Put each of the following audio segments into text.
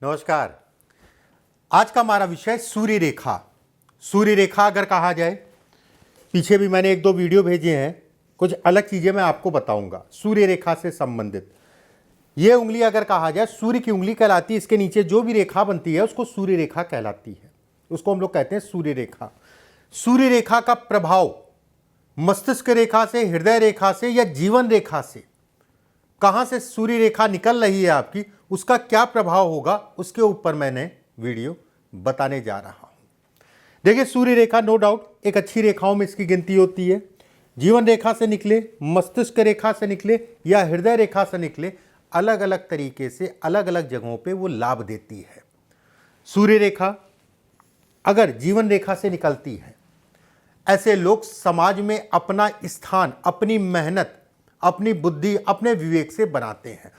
नमस्कार। आज का हमारा विषय सूर्य रेखा। सूर्य रेखा अगर कहा जाए, पीछे भी मैंने एक दो वीडियो भेजे हैं, कुछ अलग चीज़ें मैं आपको बताऊंगा सूर्य रेखा से संबंधित। ये उंगली अगर कहा जाए सूर्य की उंगली कहलाती है, इसके नीचे जो भी रेखा बनती है उसको सूर्य रेखा कहलाती है, उसको हम लोग कहते हैं सूर्य रेखा। सूर्य रेखा का प्रभाव मस्तिष्क रेखा से, हृदय रेखा से या जीवन रेखा से, कहाँ से सूर्य रेखा निकल रही है आपकी, उसका क्या प्रभाव होगा, उसके ऊपर मैंने वीडियो बताने जा रहा हूं। देखिए, सूर्य रेखा नो डाउट एक अच्छी रेखाओं में इसकी गिनती होती है। जीवन रेखा से निकले, मस्तिष्क रेखा से निकले या हृदय रेखा से निकले, अलग अलग तरीके से अलग अलग जगहों पे वो लाभ देती है। सूर्य रेखा अगर जीवन रेखा से निकलती है, ऐसे लोग समाज में अपना स्थान, अपनी मेहनत, अपनी बुद्धि, अपने विवेक से बनाते हैं।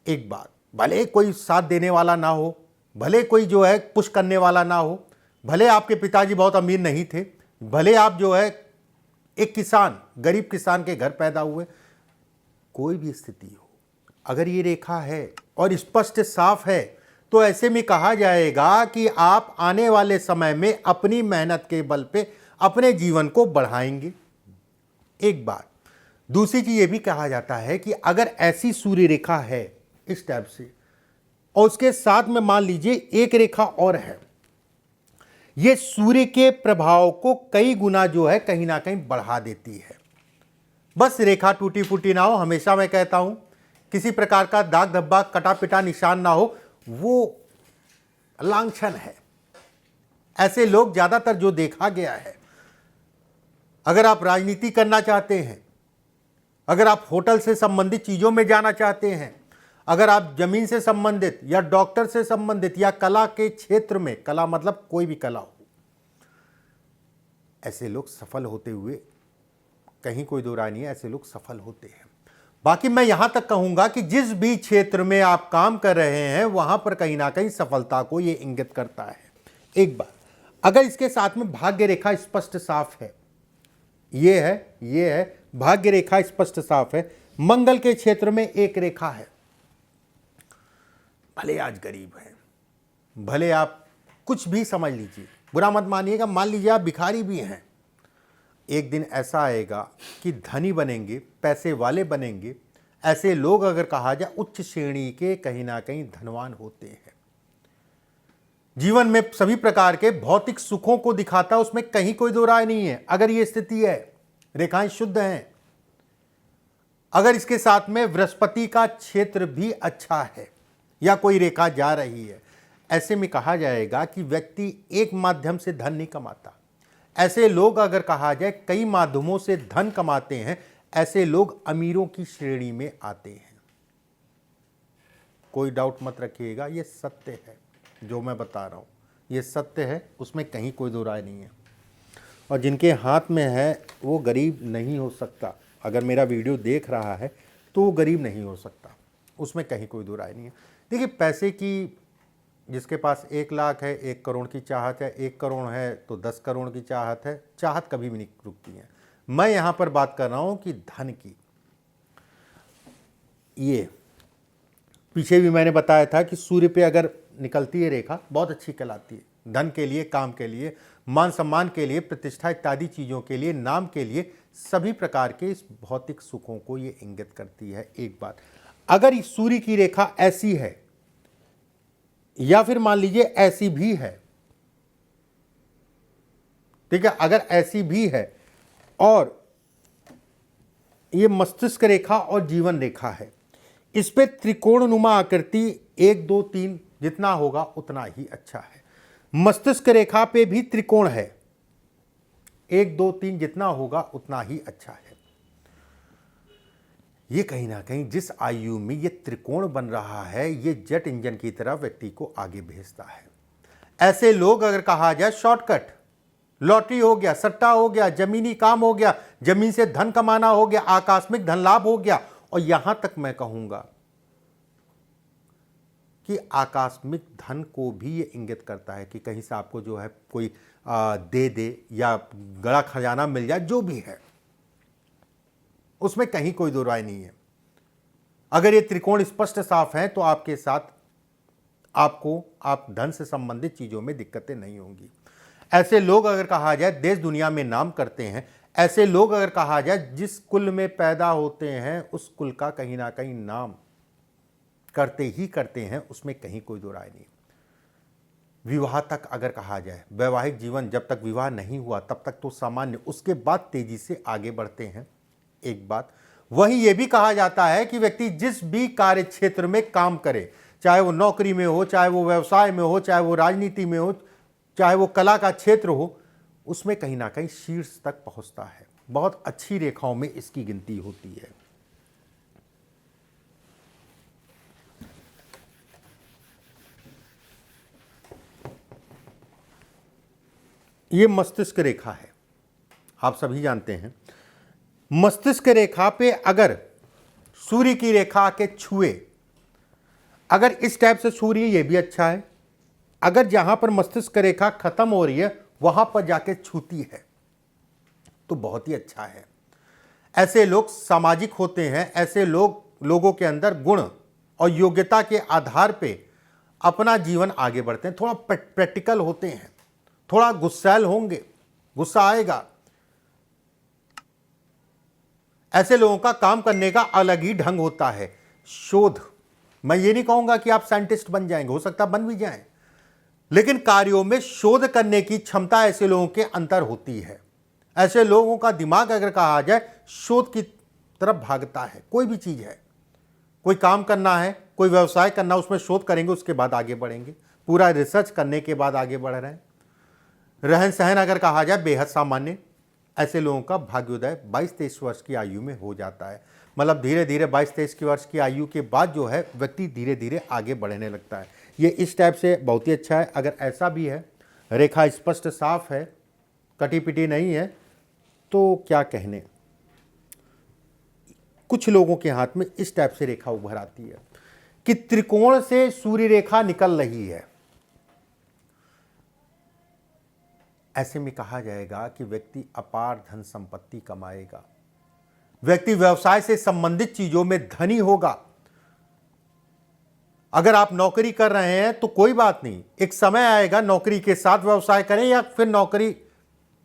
एक बात, भले कोई साथ देने वाला ना हो, भले कोई जो है पुश करने वाला ना हो, भले आपके पिताजी बहुत अमीर नहीं थे, भले आप जो है एक किसान, गरीब किसान के घर पैदा हुए, कोई भी स्थिति हो, अगर ये रेखा है और स्पष्ट साफ है तो ऐसे में कहा जाएगा कि आप आने वाले समय में अपनी मेहनत के बल पे अपने जीवन को बढ़ाएंगे। एक बात, दूसरी चीज ये भी कहा जाता है कि अगर ऐसी सूर्य रेखा है इस टाइप से और उसके साथ में मान लीजिए एक रेखा और है, ये सूर्य के प्रभाव को कई गुना जो है कहीं ना कहीं बढ़ा देती है। बस रेखा टूटी फूटी ना हो, हमेशा मैं कहता हूं, किसी प्रकार का दाग धब्बा, कटा पिटा निशान ना हो, वो लांछन है। ऐसे लोग ज्यादातर जो देखा गया है, अगर आप राजनीति करना चाहते हैं, अगर आप होटल से संबंधित चीजों में जाना चाहते हैं, अगर आप जमीन से संबंधित या डॉक्टर से संबंधित या कला के क्षेत्र में, कला मतलब कोई भी कला हो, ऐसे लोग सफल होते हुए कहीं कोई दो राय नहीं है, ऐसे लोग सफल होते हैं। बाकी मैं यहां तक कहूंगा कि जिस भी क्षेत्र में आप काम कर रहे हैं वहां पर कहीं ना कहीं सफलता को यह इंगित करता है। एक बात, अगर इसके साथ में भाग्य रेखा स्पष्ट साफ है, ये है भाग्य रेखा स्पष्ट साफ है, मंगल के क्षेत्र में एक रेखा है, भले आज गरीब हैं, भले आप कुछ भी समझ लीजिए, बुरा मत मानिएगा, मान लीजिए आप भिखारी भी हैं, एक दिन ऐसा आएगा कि धनी बनेंगे, पैसे वाले बनेंगे। ऐसे लोग अगर कहा जाए उच्च श्रेणी के, कहीं ना कहीं धनवान होते हैं। जीवन में सभी प्रकार के भौतिक सुखों को दिखाता है, उसमें कहीं कोई दो राय नहीं है। अगर ये स्थिति है, रेखाएं शुद्ध हैं, अगर इसके साथ में बृहस्पति का क्षेत्र भी अच्छा है या कोई रेखा जा रही है, ऐसे में कहा जाएगा कि व्यक्ति एक माध्यम से धन नहीं कमाता। ऐसे लोग अगर कहा जाए कई माध्यमों से धन कमाते हैं, ऐसे लोग अमीरों की श्रेणी में आते हैं। कोई डाउट मत रखिएगा, ये सत्य है जो मैं बता रहा हूं, ये सत्य है, उसमें कहीं कोई दो राय नहीं है। और जिनके हाथ में है वो गरीब नहीं हो सकता। अगर मेरा वीडियो देख रहा है तो वो गरीब नहीं हो सकता, उसमें कहीं कोई दो राय नहीं है। देखिए, पैसे की, जिसके पास 1 लाख है, 1 करोड़ की चाहत है, 1 करोड़ है तो 10 करोड़ की चाहत है, चाहत कभी भी नहीं रुकती है। मैं यहां पर बात कर रहा हूं कि धन की। ये पीछे भी मैंने बताया था कि सूर्य पे अगर निकलती है रेखा, बहुत अच्छी कहलाती है, धन के लिए, काम के लिए, मान सम्मान के लिए, प्रतिष्ठा इत्यादि चीजों के लिए, नाम के लिए, सभी प्रकार के इस भौतिक सुखों को ये इंगित करती है। एक बात, अगर इस सूर्य की रेखा ऐसी है या फिर मान लीजिए ऐसी भी है, ठीक है, अगर ऐसी भी है और ये मस्तिष्क रेखा और जीवन रेखा है, इस पे त्रिकोणनुमा आकृति 1 2 3 जितना होगा उतना ही अच्छा है। मस्तिष्क रेखा पे भी त्रिकोण है, 1 2 3 जितना होगा उतना ही अच्छा है। ये कहीं ना कहीं जिस आयु में ये त्रिकोण बन रहा है, ये जेट इंजन की तरह व्यक्ति को आगे भेजता है। ऐसे लोग अगर कहा जाए शॉर्टकट, लॉटरी हो गया, सट्टा हो गया, जमीनी काम हो गया, जमीन से धन कमाना हो गया, आकस्मिक धन लाभ हो गया, और यहां तक मैं कहूंगा कि आकस्मिक धन को भी ये इंगित करता है कि कहीं से आपको जो है कोई दे दे या गड़ा खजाना मिल जाए, जो भी है उसमें कहीं कोई दो राय नहीं है। अगर ये त्रिकोण स्पष्ट साफ है तो आपके साथ आप धन से संबंधित चीज़ों में दिक्कतें नहीं होंगी। ऐसे लोग अगर कहा जाए देश दुनिया में नाम करते हैं, ऐसे लोग अगर कहा जाए जिस कुल में पैदा होते हैं उस कुल का कहीं ना कहीं नाम करते ही करते हैं, उसमें कहीं कोई दो राय नहीं। विवाह तक अगर कहा जाए, वैवाहिक जीवन जब तक विवाह नहीं हुआ तब तक तो सामान्य, उसके बाद तेजी से आगे बढ़ते हैं। एक बात वहीं यह भी कहा जाता है कि व्यक्ति जिस भी कार्य क्षेत्र में काम करे, चाहे वो नौकरी में हो, चाहे वो व्यवसाय में हो, चाहे वो राजनीति में हो, चाहे वो कला का क्षेत्र हो, उसमें कहीं ना कहीं शीर्ष तक पहुंचता है। बहुत अच्छी रेखाओं में इसकी गिनती होती है। ये मस्तिष्क रेखा है, आप सभी जानते हैं। मस्तिष्क रेखा पे अगर सूर्य की रेखा के छुए, अगर इस टाइप से छू रही है ये भी अच्छा है, अगर जहां पर मस्तिष्क रेखा खत्म हो रही है वहां पर जाके छूती है तो बहुत ही अच्छा है। ऐसे लोग सामाजिक होते हैं, ऐसे लोगों के अंदर गुण और योग्यता के आधार पे अपना जीवन आगे बढ़ते हैं। थोड़ा प्रैक्टिकल होते हैं, थोड़ा गुस्सैल होंगे, गुस्सा आएगा। ऐसे लोगों का काम करने का अलग ही ढंग होता है। शोध, मैं ये नहीं कहूंगा कि आप साइंटिस्ट बन जाएंगे, हो सकता है बन भी जाएं, लेकिन कार्यों में शोध करने की क्षमता ऐसे लोगों के अंदर होती है। ऐसे लोगों का दिमाग अगर कहा जाए शोध की तरफ भागता है। कोई भी चीज है, कोई काम करना है, कोई व्यवसाय करना, उसमें शोध करेंगे, उसके बाद आगे बढ़ेंगे, पूरा रिसर्च करने के बाद आगे बढ़ रहे हैं। रहन सहन अगर कहा जाए बेहद सामान्य। ऐसे लोगों का भाग्योदय 22-23 वर्ष की आयु में हो जाता है। मतलब धीरे धीरे 22-23 वर्ष की आयु के बाद जो है व्यक्ति धीरे धीरे आगे बढ़ने लगता है। ये इस टाइप से बहुत ही अच्छा है। अगर ऐसा भी है, रेखा स्पष्ट साफ है, कटी पिटी नहीं है, तो क्या कहने। कुछ लोगों के हाथ में इस टाइप से रेखा उभर आती है कि त्रिकोण से सूर्य रेखा निकल रही है। ऐसे में कहा जाएगा कि व्यक्ति अपार धन संपत्ति कमाएगा, व्यक्ति व्यवसाय से संबंधित चीजों में धनी होगा। अगर आप नौकरी कर रहे हैं तो कोई बात नहीं, एक समय आएगा नौकरी के साथ व्यवसाय करें, या फिर नौकरी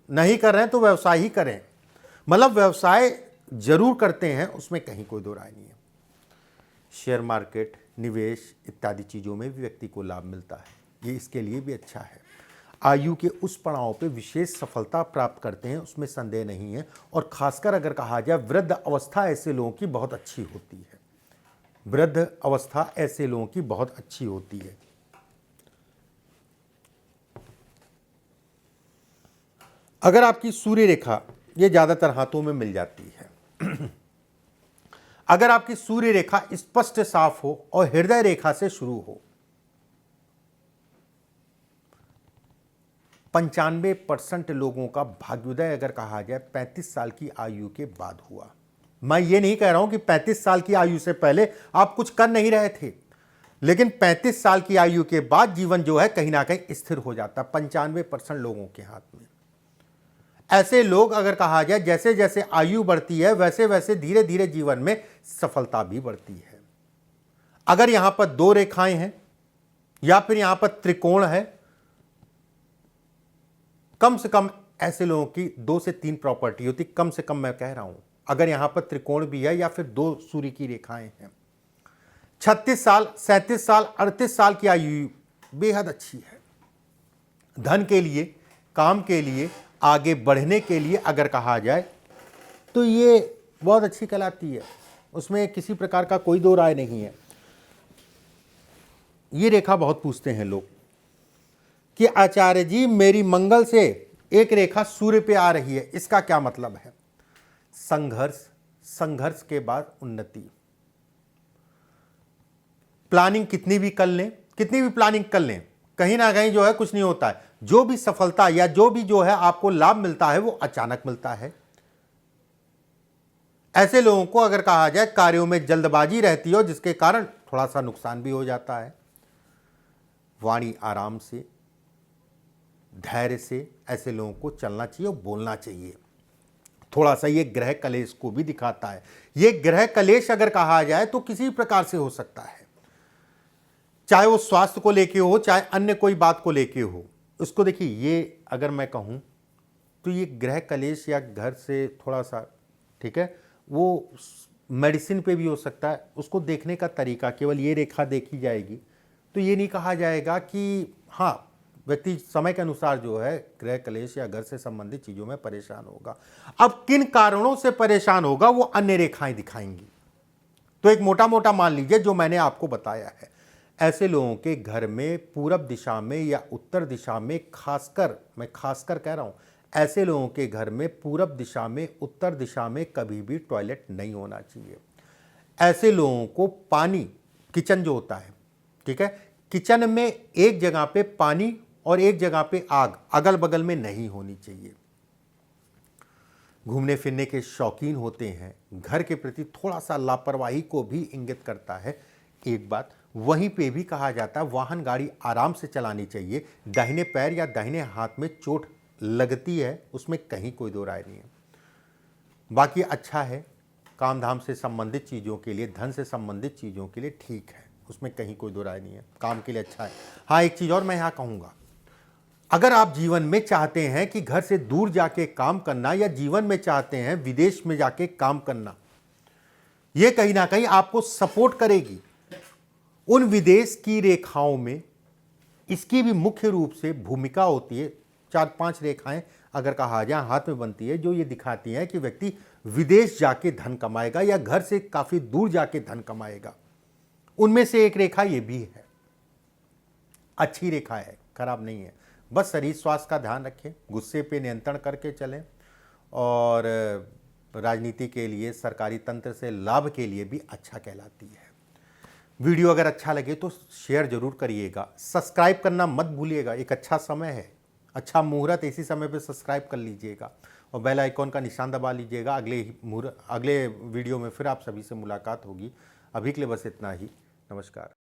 नहीं कर रहे हैं तो व्यवसाय ही करें। मतलब व्यवसाय जरूर करते हैं, उसमें कहीं कोई दो राय नहीं है। शेयर मार्केट, निवेश इत्यादि चीजों में भी व्यक्ति को लाभ मिलता है, ये इसके लिए भी अच्छा है। आयु के उस पड़ाव पे विशेष सफलता प्राप्त करते हैं, उसमें संदेह नहीं है। और खासकर अगर कहा जाए वृद्ध अवस्था ऐसे लोगों की बहुत अच्छी होती है। वृद्ध अवस्था ऐसे लोगों की बहुत अच्छी होती है। अगर आपकी सूर्य रेखा, ये ज्यादातर हाथों में मिल जाती है अगर आपकी सूर्य रेखा स्पष्ट साफ हो और हृदय रेखा से शुरू हो, 95% लोगों का भाग्योदय अगर कहा जाए 35 साल की आयु के बाद हुआ। मैं ये नहीं कह रहा हूं कि 35 साल की आयु से पहले आप कुछ कर नहीं रहे थे, लेकिन 35 साल की आयु के बाद जीवन जो है कहीं ना कहीं स्थिर हो जाता है 95% लोगों के हाथ में। ऐसे लोग अगर कहा जाए जैसे जैसे आयु बढ़ती है वैसे वैसे धीरे धीरे जीवन में सफलता भी बढ़ती है। अगर यहां पर दो रेखाएं हैं या फिर यहां पर त्रिकोण है, कम से कम ऐसे लोगों की 2 से 3 प्रॉपर्टी होती, कम से कम मैं कह रहा हूं। अगर यहां पर त्रिकोण भी है या फिर 2 सूर्य की रेखाएं हैं, 36 साल, 37 साल, 38 साल की आयु बेहद अच्छी है। धन के लिए, काम के लिए, आगे बढ़ने के लिए अगर कहा जाए तो ये बहुत अच्छी कहलाती है, उसमें किसी प्रकार का कोई दो राय नहीं है। ये रेखा बहुत पूछते हैं लोग कि आचार्य जी मेरी मंगल से एक रेखा सूर्य पे आ रही है, इसका क्या मतलब है। संघर्ष, संघर्ष के बाद उन्नति। प्लानिंग कितनी भी कर लें, कितनी भी प्लानिंग कर लें, कहीं ना कहीं जो है कुछ नहीं होता है। जो भी सफलता या जो भी जो है आपको लाभ मिलता है वो अचानक मिलता है। ऐसे लोगों को अगर कहा जाए कार्यों में जल्दबाजी रहती है जिसके कारण थोड़ा सा नुकसान भी हो जाता है। वाणी आराम से, धैर्य से ऐसे लोगों को चलना चाहिए और बोलना चाहिए। थोड़ा सा ये ग्रह कलेश को भी दिखाता है। ये ग्रह कलेश अगर कहा जाए तो किसी प्रकार से हो सकता है। चाहे वो स्वास्थ्य को लेके हो, चाहे अन्य कोई बात को लेके हो। उसको देखिए, ये अगर मैं कहूँ तो ये ग्रह कलेश या घर से थोड़ा सा, ठीक है, वो मेडिसिन पे भी हो सकता है। उसको देखने का तरीका, केवल ये रेखा देखी जाएगी तो ये नहीं कहा जाएगा कि हाँ व्यक्ति समय के अनुसार जो है ग्रह कलेश या घर से संबंधित चीज़ों में परेशान होगा। अब किन कारणों से परेशान होगा वो अन्य रेखाएं दिखाएंगी। तो एक मोटा मोटा मान लीजिए जो मैंने आपको बताया है, ऐसे लोगों के घर में पूरब दिशा में या उत्तर दिशा में, खासकर मैं खासकर कह रहा हूं, ऐसे लोगों के घर में पूरब दिशा में, उत्तर दिशा में कभी भी टॉयलेट नहीं होना चाहिए। ऐसे लोगों को पानी, किचन जो होता है, ठीक है, किचन में एक जगह पे पानी और एक जगह पे आग अगल बगल में नहीं होनी चाहिए। घूमने फिरने के शौकीन होते हैं, घर के प्रति थोड़ा सा लापरवाही को भी इंगित करता है एक बात। वहीं पे भी कहा जाता है वाहन गाड़ी आराम से चलानी चाहिए। दाहिने पैर या दाहिने हाथ में चोट लगती है, उसमें कहीं कोई दो राय नहीं है। बाकी अच्छा है, काम धाम से संबंधित चीज़ों के लिए, धन से संबंधित चीज़ों के लिए ठीक है, उसमें कहीं कोई दो राय नहीं है, काम के लिए अच्छा है। हाँ, एक चीज़ और मैं यहाँ कहूँगा, अगर आप जीवन में चाहते हैं कि घर से दूर जाके काम करना, या जीवन में चाहते हैं विदेश में जाके काम करना, यह कहीं ना कहीं आपको सपोर्ट करेगी। उन विदेश की रेखाओं में इसकी भी मुख्य रूप से भूमिका होती है। 4-5 रेखाएं अगर कहा जाए हाथ में बनती है, जो ये दिखाती हैं कि व्यक्ति विदेश जाके धन कमाएगा या घर से काफी दूर जाके धन कमाएगा। उनमें से एक रेखा ये भी है, अच्छी रेखा है, खराब नहीं है। बस शरीर स्वास्थ्य का ध्यान रखें, गुस्से पे नियंत्रण करके चलें, और राजनीति के लिए, सरकारी तंत्र से लाभ के लिए भी अच्छा कहलाती है। वीडियो अगर अच्छा लगे तो शेयर जरूर करिएगा, सब्सक्राइब करना मत भूलिएगा। एक अच्छा समय है, अच्छा मुहूर्त, इसी समय पे सब्सक्राइब कर लीजिएगा और बेल आइकॉन का निशान दबा लीजिएगा। अगले वीडियो में फिर आप सभी से मुलाकात होगी। अभी के लिए बस इतना ही, नमस्कार।